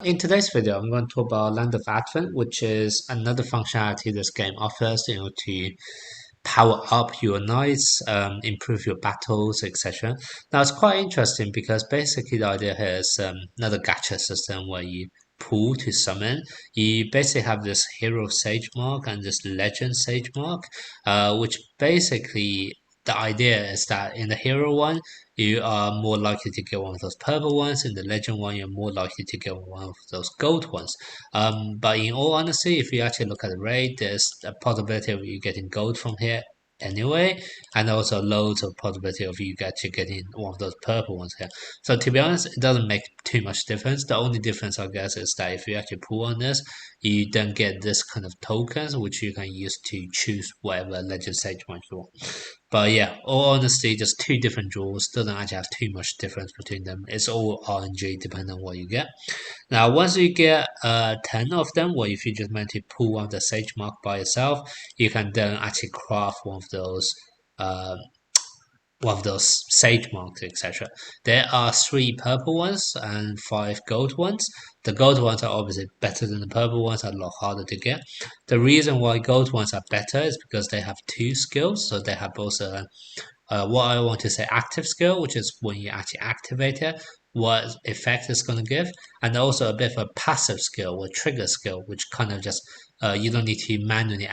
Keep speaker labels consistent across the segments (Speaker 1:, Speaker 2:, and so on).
Speaker 1: In today's video, I'm going to talk about Land of Advent, which is another functionality this game offers, to power up your knights, improve your battles, etc. Now, it's quite interesting because basically the idea here is another gacha system where you pull to summon. You basically have this hero Sagemark and this legend Sagemark, which basically the idea is that in the hero one, you are more likely to get one of those purple ones. In the legend one, you're more likely to get one of those gold ones. But in all honesty, if you actually look at the rate, there's a possibility of you getting gold from here anyway, and also loads of possibility of you actually getting one of those purple ones here. So to be honest, it doesn't make too much difference. The only difference, I guess, is that if you actually pull on this, you then get this kind of tokens, which you can use to choose whatever legend sage you want. But yeah, all honesty, just two different draws. Doesn't actually have too much difference between them. It's all RNG depending on what you get. Now, once you get 10 of them, or if you just meant to pull one of the Sage Mark by yourself, you can then actually craft uh, one of those Sage Marks, etc. There are three purple ones and five gold ones. The gold ones are obviously better than the purple ones, are a lot harder to get. The reason why gold ones are better is because they have two skills. So they have both what I want to say active skill, which is when you actually activate it, what effect it's going to give, and also a bit of a passive skill or trigger skill, which kind of just you don't need to manually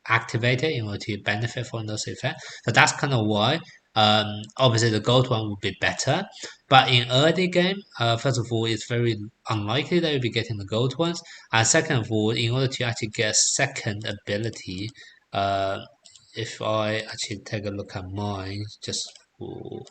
Speaker 1: activate it in order to benefit from those effects. So that's kind of why. Obviously, the gold one would be better, but in early game, first of all, it's very unlikely that you'll be getting the gold ones, and second of all, in order to actually get a second ability, uh, if I actually take a look at mine, just for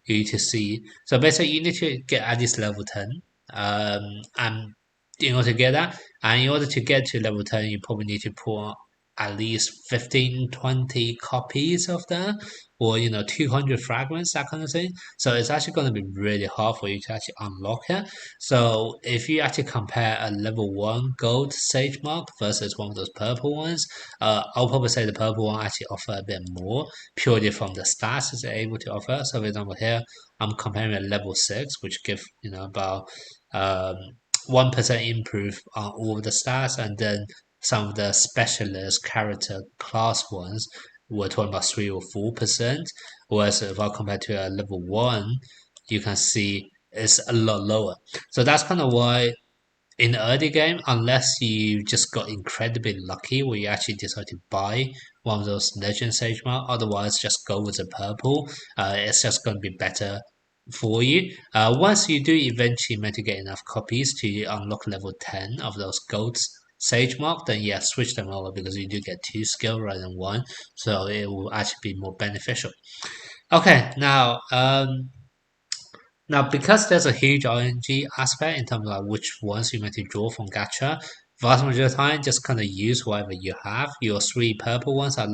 Speaker 1: you to see. So basically, you need to get at least level 10. And in order to get that, and in order to get to level 10, you probably need to put at least 15, 20 copies of that, or 200 fragments, that kind of thing. So it's actually going to be really hard for you to actually unlock it. So if you actually compare a level 1 gold Sage Mark versus one of those purple ones, I'll probably say the purple one actually offer a bit more purely from the stats it's able to offer. So for example here, I'm comparing a level 6, which give about 1% improve on all of the stats, and then some of the specialist character class ones we're talking about 3 or 4%. Whereas if I compare to a level 1, you can see it's a lot lower. So that's kind of why in the early game, unless you just got incredibly lucky where you actually decide to buy one of those legend sage mark, otherwise just go with the purple. It's just going to be better for you. Once you do eventually manage to get enough copies to unlock level 10 of those gold sage mark, then yeah, switch them over because you do get two skill rather than one, so it will actually be more beneficial. Okay, now, because there's a huge RNG aspect in terms of like which ones you meant to draw from gacha, vast majority of the time, just kind of use whatever you have. Your three purple ones are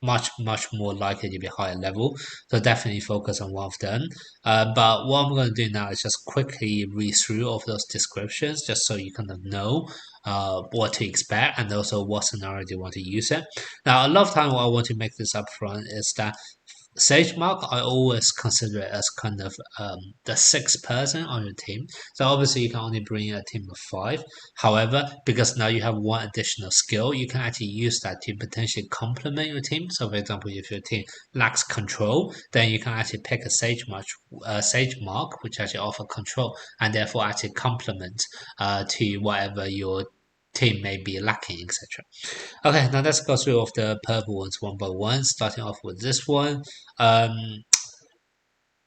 Speaker 1: much more likely to be higher level, so definitely focus on one of them. But what I'm going to do now is just quickly read through all of those descriptions, just so you kind of know what to expect and also what scenario you want to use it. Now, a lot of time, what I want to make this upfront is that Sagemark, I always consider it as kind of the sixth person on your team. So obviously you can only bring a team of five. However, because now you have one additional skill, you can actually use that to potentially complement your team. So for example, if your team lacks control, then you can actually pick a Sagemark, which actually offer control and therefore actually complement to whatever your team may be lacking, etc. Okay, now let's go through all of the purple ones one by one, starting off with this one. Um,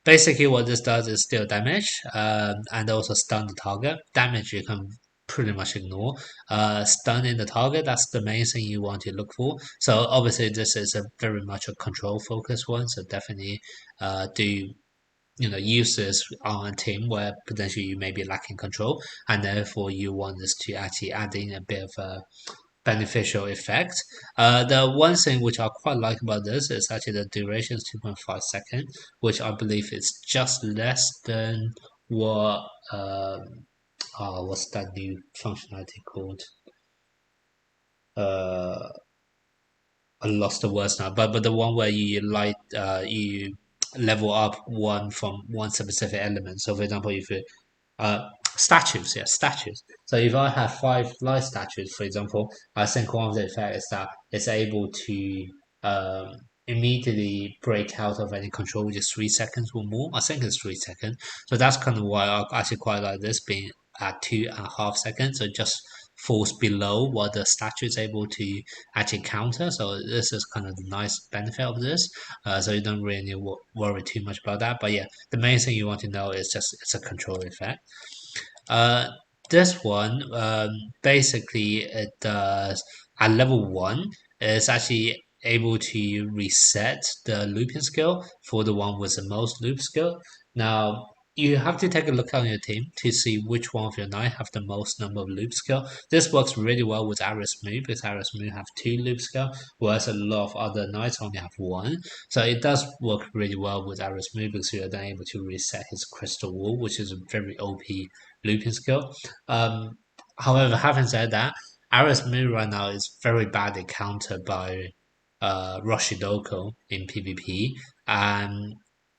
Speaker 1: Basically, what this does is deal damage and also stun the target. Damage you can pretty much ignore. Stunning the target, that's the main thing you want to look for. So obviously, this is a very much a control focused one. So definitely do use this on a team where potentially you may be lacking control, and therefore you want this to actually add in a bit of a beneficial effect. The one thing which I quite like about this is actually the duration is 2.5 seconds, which I believe is just less than what what's that new functionality called? Uh, I lost the words now, but the one where you level up one from one specific element. So for example, if you Statues, yeah, statues. So if I have five light statues, for example, I think one of the effects is that it's able to um, immediately break out of any control, which is 3 seconds or more. I think it's 3 seconds. So that's kind of why I actually quite like this being at 2.5 seconds. So it just falls below what the statue is able to actually counter. So this is kind of the nice benefit of this. So you don't really worry too much about that. But yeah, the main thing you want to know is just it's a control effect. Uh, this one, basically, it does at level one, it's actually able to reset the looping skill for the one with the most loop skill. Now, you have to take a look on your team to see which one of your knight have the most number of loop skill. This works really well with Aris Mu because Aris Mu have two loop skill, whereas a lot of other knights only have one. So it does work really well with Aris Mu because you're then able to reset his crystal wall, which is a very OP looping skill. However, having said that, Aris Mu right now is very badly countered by Roshidoko in PvP, and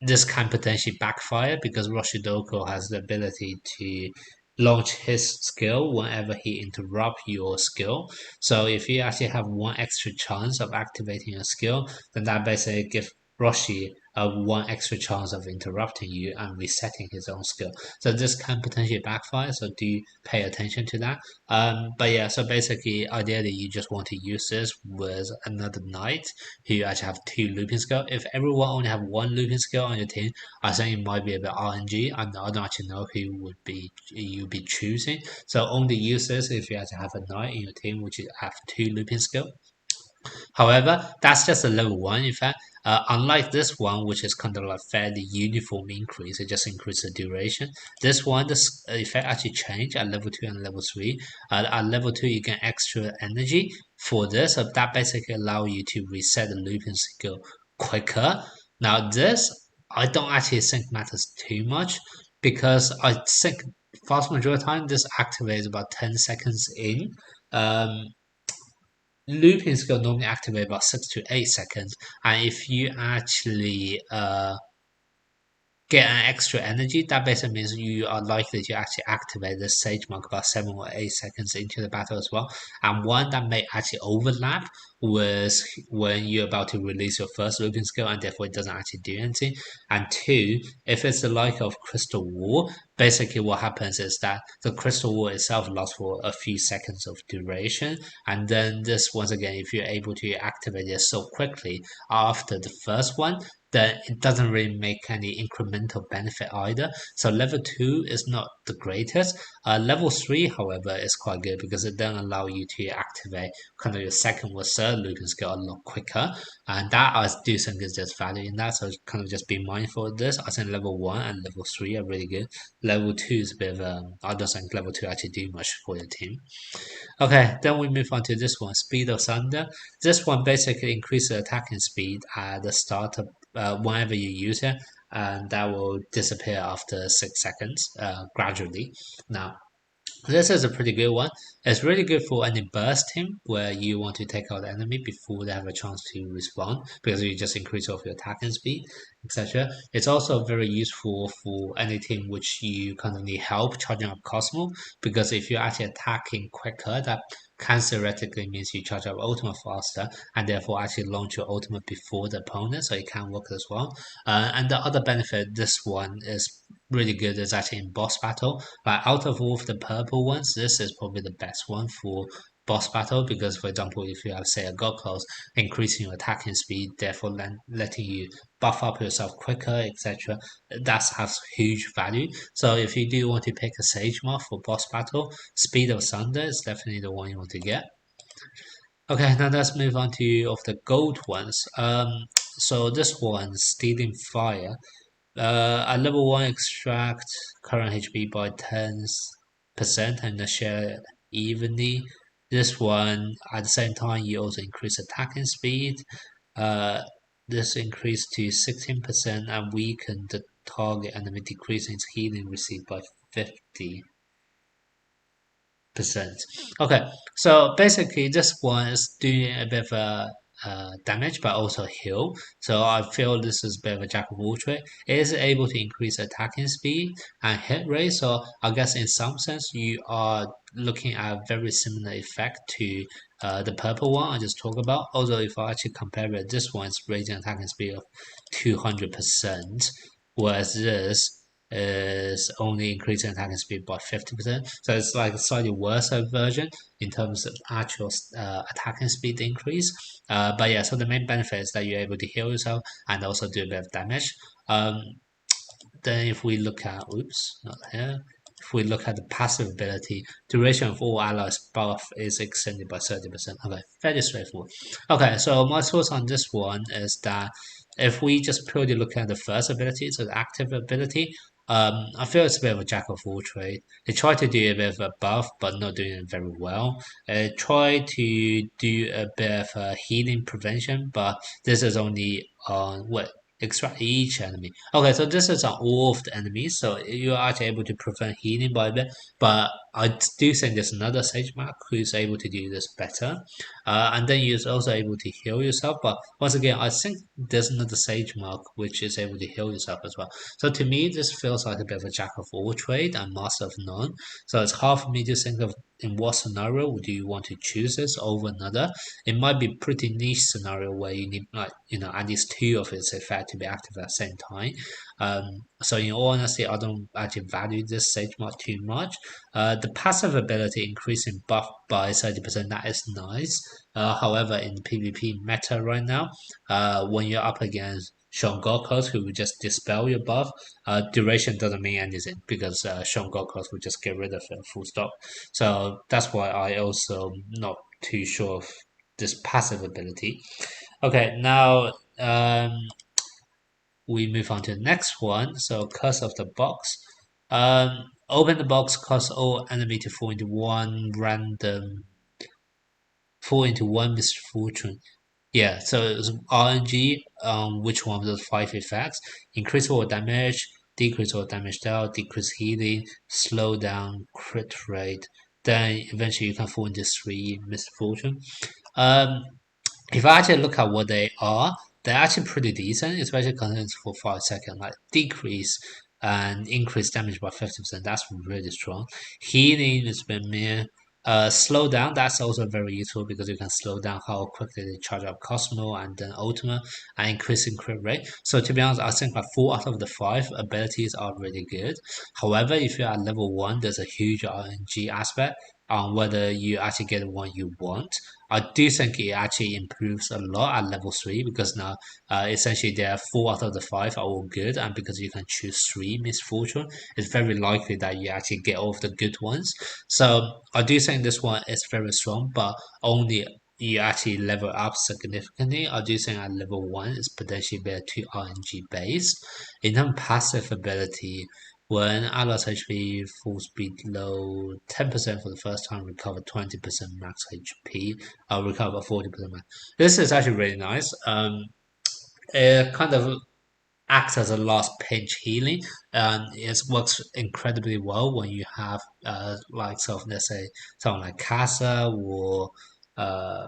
Speaker 1: this can potentially backfire because Roshidoko has the ability to launch his skill whenever he interrupts your skill. So if you actually have one extra chance of activating a skill, then that basically gives Roshi one extra chance of interrupting you and resetting his own skill. So this can potentially backfire. So do pay attention to that. But yeah, so basically, ideally, you just want to use this with another knight who actually have two looping skill. If everyone only have one looping skill on your team, I think it might be a bit RNG. I don't actually know who would be you be choosing. So only use this if you actually have a knight in your team which have two looping skill. However, that's just a level one effect. Unlike this one, which is kind of like fairly uniform increase, it just increases the duration. This one, this effect actually changed at level 2 and level 3. At level 2, you get extra energy for this. So that basically allow you to reset the looping skill quicker. Now this, I don't actually think matters too much because I think vast majority of the time this activates about 10 seconds in. Um, Looping skill normally activate about 6 to 8 seconds, and if you actually get an extra energy, that basically means you are likely to actually activate the Sagemark about 7 or 8 seconds into the battle as well. And one that may actually overlap with when you're about to release your first looping skill, and therefore it doesn't actually do anything. And two, if it's the like of Crystal Wall, basically what happens is that the Crystal Wall itself lasts for a few seconds of duration, and then this once again, if you're able to activate it so quickly after the first one, then it doesn't really make any incremental benefit either. So level 2 is not the greatest. Level 3, however, is quite good because it then allow you to activate kind of your second or third looping skill a lot quicker. And that I do think is just value in that. So kind of just be mindful of this. I think level 1 and level 3 are really good. Level 2 is a bit of I don't think level 2 actually do much for your team. Okay, then we move on to this one, Speed of Thunder. This one basically increases attacking speed at the start of whenever you use it, and that will disappear after 6 seconds gradually. Now, this is a pretty good one. It's really good for any burst team where you want to take out the enemy before they have a chance to respond because you just increase off your attacking speed, etc. It's also very useful for any team which you kind of need help charging up Cosmo because if you're actually attacking quicker, that can theoretically means you charge up ultimate faster and therefore actually launch your ultimate before the opponent, so it can work as well. And the other benefit this one is really good is actually in boss battle. Like out of all of the purple ones, this is probably the best one for boss battle because, for example, if you have say a god clause, increasing your attacking speed, therefore letting you buff up yourself quicker, etc. That has huge value. So if you do want to pick a Sagemark for boss battle, Speed of Thunder is definitely the one you want to get. Okay, now let's move on to of the gold ones. So this one, Stealing Fire. At level 1 extract current HP by 10% and share evenly. This one, at the same time, you also increase attacking speed. Uh, this increased to 16% and weaken the target enemy, decreasing its healing received by 50%. Okay, so basically, this one is doing a bit of a damage but also heal. So I feel this is a bit of a jack of all trades. It is able to increase attacking speed and hit rate. So I guess in some sense you are looking at a very similar effect to the purple one I just talked about. Although if I actually compare it, this one's raising attacking speed of 200%, whereas this is only increasing attacking speed by 50%. So it's like a slightly worse version in terms of actual attacking speed increase. But yeah, so the main benefit is that you're able to heal yourself and also do a bit of damage. Then if we look at, oops, not here. If we look at the passive ability, duration of all allies buff is extended by 30%. Okay, fairly straightforward. Okay, so my thoughts on this one is that if we just purely look at the first ability, so the active ability, I feel it's a bit of a jack of all trade. They try to do a bit of a buff, but not doing it very well. Try to do a bit of a healing prevention, but this is only on what extract each enemy. Okay, so this is on all of the enemies, so you are actually able to prevent healing by a bit, but I do think there's another Sagemark who's able to do this better. And then you're also able to heal yourself, but once again, I think there's another Sagemark which is able to heal yourself as well. So to me, this feels like a bit of a jack of all trade and master of none. So it's hard for me to think of in what scenario do you want to choose this over another. It might be pretty niche scenario where you need like at least two of its effect to be active at the same time. So in all honesty, I don't actually value this Sage Mark too much. The passive ability increasing buff by 30%, that is nice. However, in PvP meta right now, when you're up against Shongokos who will just dispel your buff, duration doesn't mean anything because Shongokos will just get rid of it full stop. So that's why I also not too sure of this passive ability. Okay, now we move on to the next one. So curse of the box. Open the box, cause all enemy to fall into one misfortune. Yeah, so it's RNG which one of those five effects. Increase all damage, decrease all damage dealt, decrease healing, slow down, crit rate. Then eventually you can fall into three misfortune. Um, if I actually look at what they are, they're actually pretty decent, especially considering for 5 seconds. Like decrease and increase damage by 50%. That's really strong. Healing is been mere. Slow down, that's also very useful because you can slow down how quickly they charge up Cosmo and then Ultima and increasing crit rate. So to be honest, I think like 4 out of the 5 abilities are really good. However, if you're at level 1, there's a huge RNG aspect on whether you actually get the one you want. I do think it actually improves a lot at level 3 because now essentially there are 4 out of the 5 are all good, and because you can choose 3 misfortune, it's very likely that you actually get all of the good ones. So I do think this one is very strong, but only you actually level up significantly. I do think at level 1 is potentially better to RNG based. In terms of passive ability, when allies HP full speed low 10% for the first time, recover 20% max HP, I'll recover 40% max. This is actually really nice. It kind of acts as a last pinch healing, and it works incredibly well when you have like let's say someone like Casa or uh,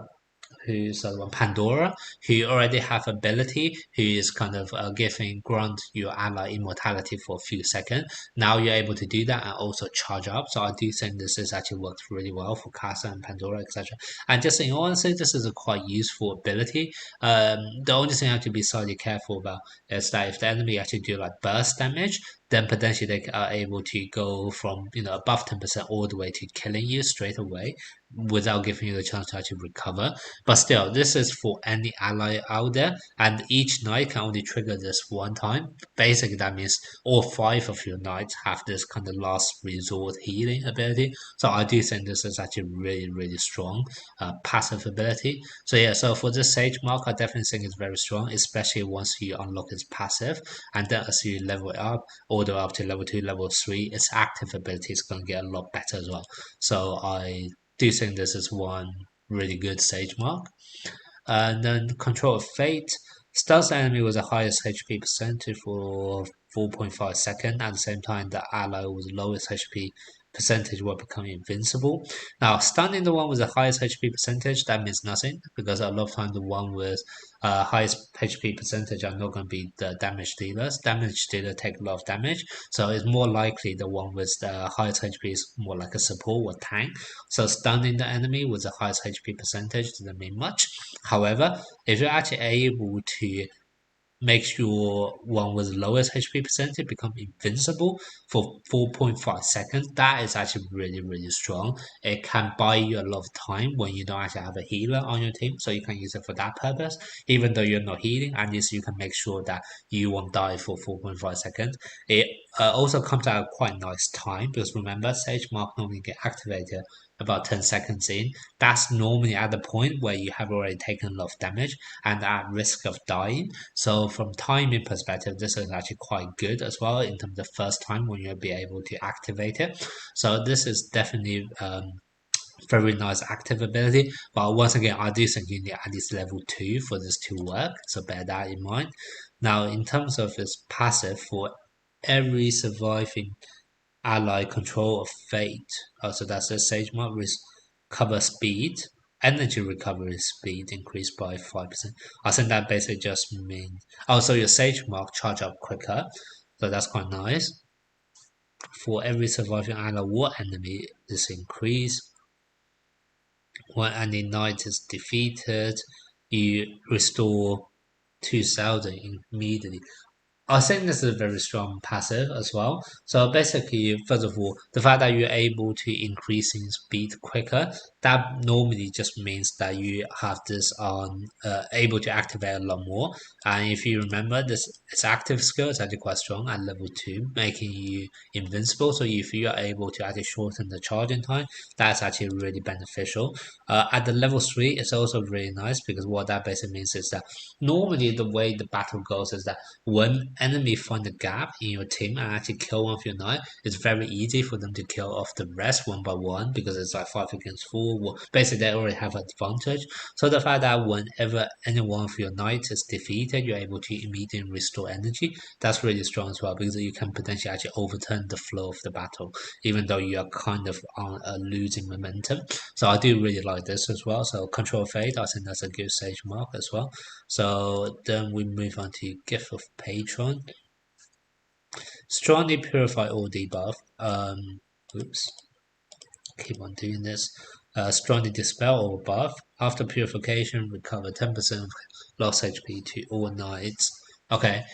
Speaker 1: who's the other one, Pandora, who already have ability, who is kind of giving grant your ally immortality for a few seconds. Now you're able to do that and also charge up. So I do think this is actually works really well for Casa and Pandora, etc. And just in honesty, this is a quite useful ability. The only thing I have to be slightly careful about is that if the enemy actually do like burst damage, then potentially they are able to go from above 10% all the way to killing you straight away without giving you the chance to actually recover. But still, this is for any ally out there, and each knight can only trigger this one time. Basically, that means all 5 of your knights have this kind of last resort healing ability. So I do think this is actually really, really strong passive ability. So yeah, so for this Sage Mark, I definitely think it's very strong, especially once you unlock its passive, and then as you level it up, all the way up to level 2, level 3, its active ability is going to get a lot better as well. So I do think this is one really good Sage Mark. And then Control of Fate. Stuns the enemy with the highest HP percentage for 4.5 seconds. At the same time, the ally with the lowest HP percentage will become invincible. Now, stunning the one with the highest HP percentage, that means nothing because a lot of times the one with highest HP percentage are not going to be the damage dealers. Damage dealer take a lot of damage, so it's more likely the one with the highest HP is more like a support or tank. So stunning the enemy with the highest HP percentage doesn't mean much. However, if you're actually able to makes your one with the lowest HP percentage become invincible for 4.5 seconds. That is actually really, really strong. It can buy you a lot of time when you don't actually have a healer on your team, so you can use it for that purpose. Even though you're not healing, at least you can make sure that you won't die for 4.5 seconds. It also comes at a quite nice time because remember, Sagemark normally get activated about 10 seconds in. That's normally at the point where you have already taken a lot of damage and at risk of dying. So from timing perspective, this is actually quite good as well in terms of first time when you'll be able to activate it. So this is definitely very nice active ability. But once again, I do think you need at least level 2 for this to work. So bear that in mind. Now, in terms of its passive, for every surviving ally control of fate. So that's the Sagemark recover speed. Energy recovery speed increased by 5%. I think that basically just means also your Sagemark charge up quicker. So that's quite nice. For every surviving ally war enemy is increased. When any knight is defeated, you restore 2000 immediately. I think this is a very strong passive as well. So basically, first of all, the fact that you're able to increase in speed quicker, that normally just means that you have this able to activate a lot more. And if you remember, this its active skill is actually quite strong at level 2, making you invincible. So if you are able to actually shorten the charging time, that's actually really beneficial. At the level 3, it's also really nice because what that basically means is that normally the way the battle goes is that when enemy find a gap in your team and actually kill one of your knight, it's very easy for them to kill off the rest one by one because it's like 5 against 4. Well, basically, they already have advantage. So the fact that whenever any one of your knights is defeated, you're able to immediately restore energy. That's really strong as well because you can potentially actually overturn the flow of the battle, even though you are kind of on a losing momentum. So I do really like this as well. So control fate, I think that's a good Sagemark as well. So then we move on to gift of patron. Strongly purify all debuff. Oops, keep on doing this. Strongly dispel all buff. After purification, recover 10% of lost HP to all knights. Okay,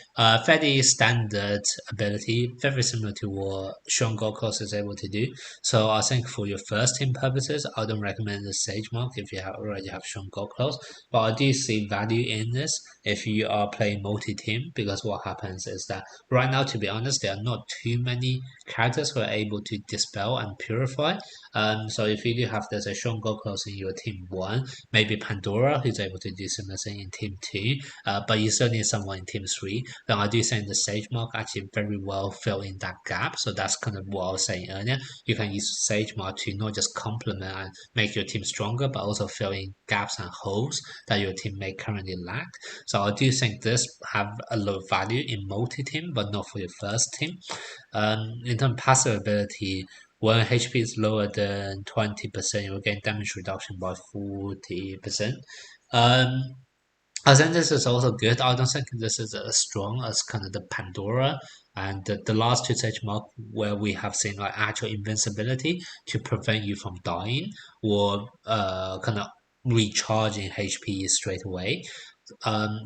Speaker 1: fairly standard ability, very similar to what Sean Gokos is able to do. So I think for your first team purposes, I don't recommend the Sagemark if you already have Sean Gokos. But I do see value in this if you are playing multi-team because what happens is that right now, to be honest, there are not too many characters who are able to dispel and purify. So if you do have there's a Sean Gokos in your team 1, maybe Pandora who's able to do similar thing in team 2, but you still need someone in team 3, then I do think the Sagemark actually very well fill in that gap. So that's kind of what I was saying earlier. You can use Sagemark to not just complement and make your team stronger, but also fill in gaps and holes that your team may currently lack. So I do think this have a lot of value in multi-team, but not for your first team. In terms of passive ability, when HP is lower than 20%, you will gain damage reduction by 40%. Um, I think this is also good. I don't think this is as strong as kind of the Pandora and the last two stage mark where we have seen like actual invincibility to prevent you from dying or kind of recharging HP straight away.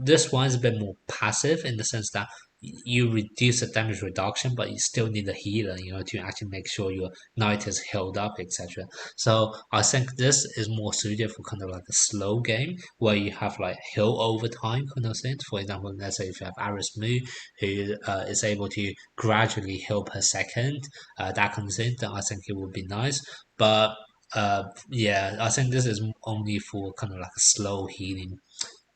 Speaker 1: This one is a bit more passive in the sense that you reduce the damage reduction, but you still need a healer, to actually make sure your knight is healed up, etc. So I think this is more suited for kind of like a slow game where you have like heal over time kind of thing. For example, let's say if you have Aris Mu who is able to gradually heal per second, that kind of thing, then I think it would be nice. But yeah, I think this is only for kind of like a slow healing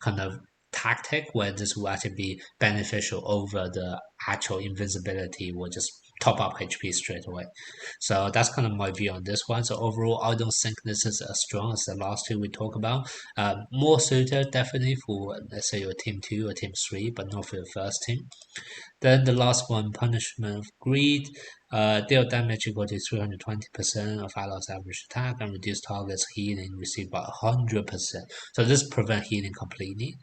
Speaker 1: kind of tactic where this will actually be beneficial over the actual invincibility or just top up HP straight away. So that's kind of my view on this one. So overall, I don't think this is as strong as the last two we talk about. More suited definitely for let's say your team two or team three, but not for your first team. Then the last one, Punishment of Greed. Deal damage equal to 320% of allies' average attack and reduce target's healing received by 100%. So this prevent healing completely.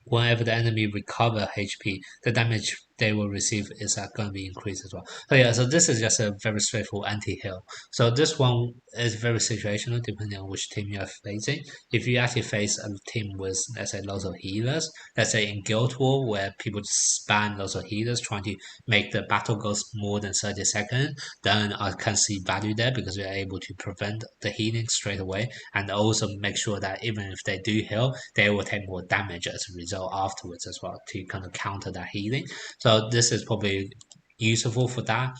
Speaker 1: Whenever the enemy recover HP, the damage they will receive is going to be increased as well. So yeah, so this is just a very straightforward anti-heal. So this one is very situational depending on which team you're facing. If you actually face a team with, let's say, lots of healers, let's say in Guild War where people spam lots of healers trying to make the battle goes more than 30 seconds, then I can see value there because we are able to prevent the healing straight away and also make sure that even if they do heal, they will take more damage as a result afterwards as well to kind of counter that healing. So this is probably useful for that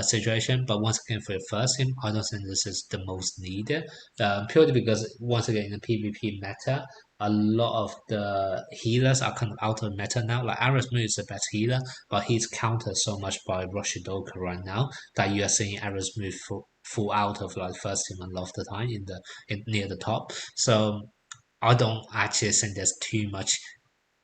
Speaker 1: situation. But once again, for the first team, I don't think this is the most needed. Purely because once again in the PvP meta, a lot of the healers are kind of out of meta now. Like Aerosmith is the best healer, but he's countered so much by Roshidoka right now that you are seeing Aerosmith full out of like first team a lot of the time near the top. So I don't actually think there's too much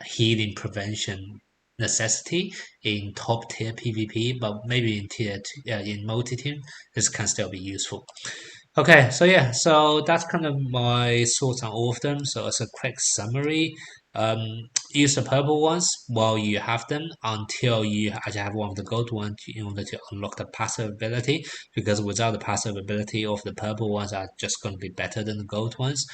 Speaker 1: healing prevention necessity in top tier PvP, but maybe in tier two, in multi team, this can still be useful. Okay, so yeah, so that's kind of my thoughts on all of them. So as a quick summary, um, use the purple ones while you have them until you actually have one of the gold ones in order to unlock the passive ability. Because without the passive ability, all of the purple ones are just going to be better than the gold ones.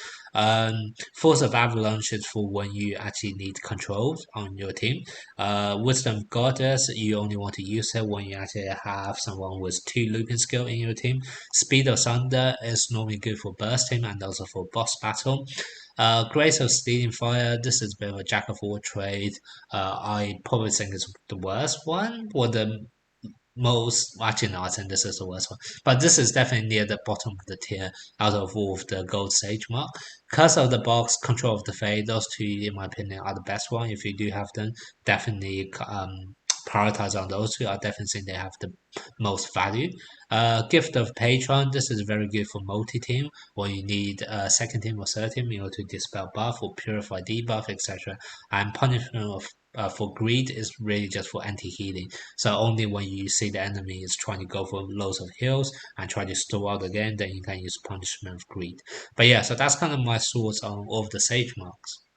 Speaker 1: Force of Avalanche is for when you actually need controls on your team. Wisdom Goddess, you only want to use it when you actually have someone with 2 looping skill in your team. Speed of Thunder is normally good for burst team and also for boss battle. Grace of Stealing Fire, this is a bit of a jack of all trades. I probably think it's the worst one, or the most actually no, I think this is the worst one. But this is definitely near the bottom of the tier out of all of the gold Sagemark. Curse of the Box, Control of the Fate, those two in my opinion are the best one. If you do have them, definitely prioritize on those two. I definitely think they have the most value. Gift of Patron, this is very good for multi-team or you need a second team or third team in order to dispel buff or purify debuff, etc. And Punishment of for greed is really just for anti-healing. So only when you see the enemy is trying to go for loads of heals and try to stall out the game, then you can use punishment of greed. But yeah, so that's kind of my thoughts on all of the Sagemarks.